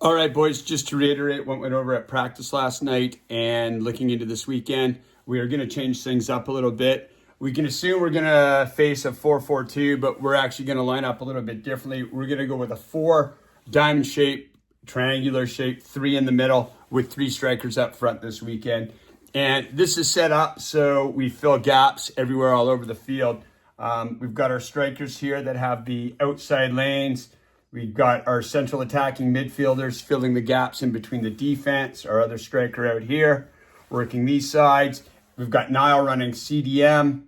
All right, boys, just to reiterate what went over at practice last night and looking into this weekend, we are going to change things up a little bit. We can assume we're going to face a 4-4-2, but we're actually going to line up a little bit differently. We're going to go with a 4 diamond shape, triangular shape, 3 in the middle with 3 strikers up front this weekend. And this is set up so we fill gaps everywhere all over the field. We've got our strikers here that have the outside lanes. We've got our central attacking midfielders filling the gaps in between the defense. Our other striker out here working these sides. We've got Niall running CDM,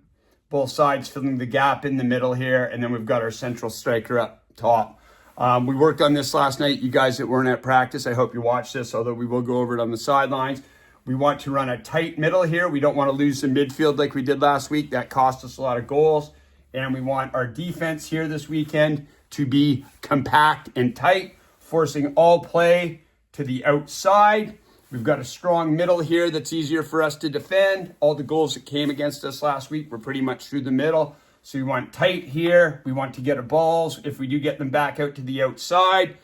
both sides filling the gap in the middle here. And then we've got our central striker up top. We worked on this last night. You guys that weren't at practice, I hope you watched this, although we will go over it on the sidelines. We want to run a tight middle here. We don't want to lose the midfield like we did last week. That cost us a lot of goals. And we want our defense here this weekend to be compact and tight, forcing all play to the outside. We've got a strong middle here that's easier for us to defend. All the goals that came against us last week were pretty much through the middle. So we want tight here. We want to get our balls. If we do get them back out to the outside,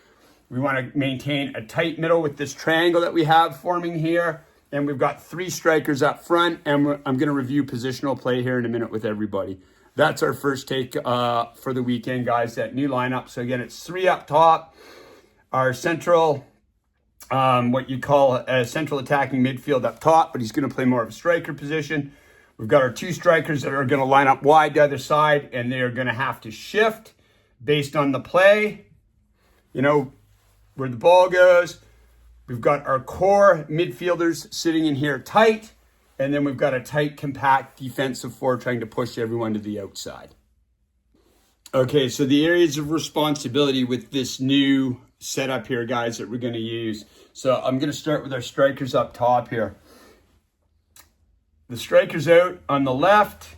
we want to maintain a tight middle with this triangle that we have forming here. And we've got 3 strikers up front. And I'm going to review positional play here in a minute with everybody. That's our first take for the weekend, guys, that new lineup. So again, it's 3 up top. Our central, what you call a central attacking midfield up top, but he's going to play more of a striker position. We've got our 2 strikers that are going to line up wide the other side, and they are going to have to shift based on the play, you know, where the ball goes. We've got our core midfielders sitting in here tight. And then we've got a tight, compact defensive 4 trying to push everyone to the outside. Okay, so the areas of responsibility with this new setup here, guys, that we're going to use. So I'm going to start with our strikers up top here. The strikers out on the left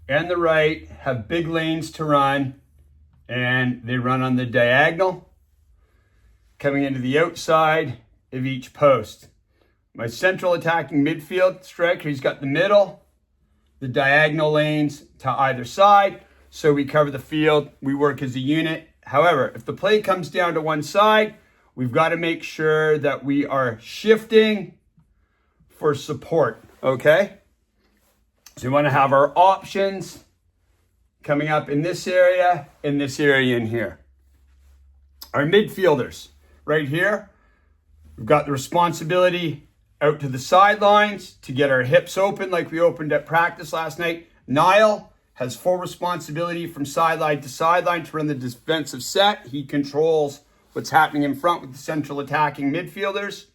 and the right have big lanes to run, and they run on the diagonal, coming into the outside of each post. My central attacking midfield striker, he's got the middle, the diagonal lanes to either side. So we cover the field, we work as a unit. However, if the play comes down to one side, we've got to make sure that we are shifting for support, okay? So we want to have our options coming up in this area in here. Our midfielders right here, we've got the responsibility out to the sidelines to get our hips open like we opened at practice last night. Niall has full responsibility from sideline to sideline to run the defensive set. He controls what's happening in front with the central attacking midfielders.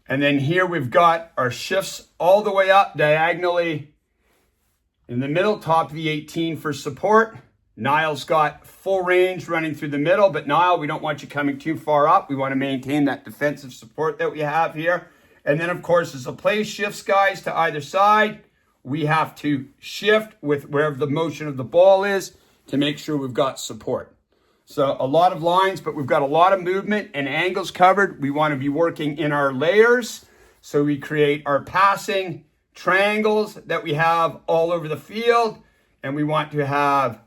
And then here we've got our shifts all the way up diagonally in the middle, top of the 18 for support. Niall's got full range running through the middle, but Niall, we don't want you coming too far up. We want to maintain that defensive support that we have here. And then, of course, as the play shifts, guys, to either side, we have to shift with wherever the motion of the ball is to make sure we've got support. So a lot of lines, but we've got a lot of movement and angles covered. We want to be working in our layers. So we create our passing triangles that we have all over the field. And we want to have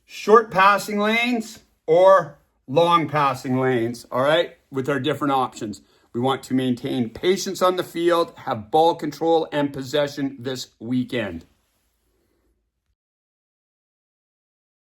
short passing lanes or long passing lanes, all right, with our different options. We want to maintain patience on the field, have ball control and possession this weekend.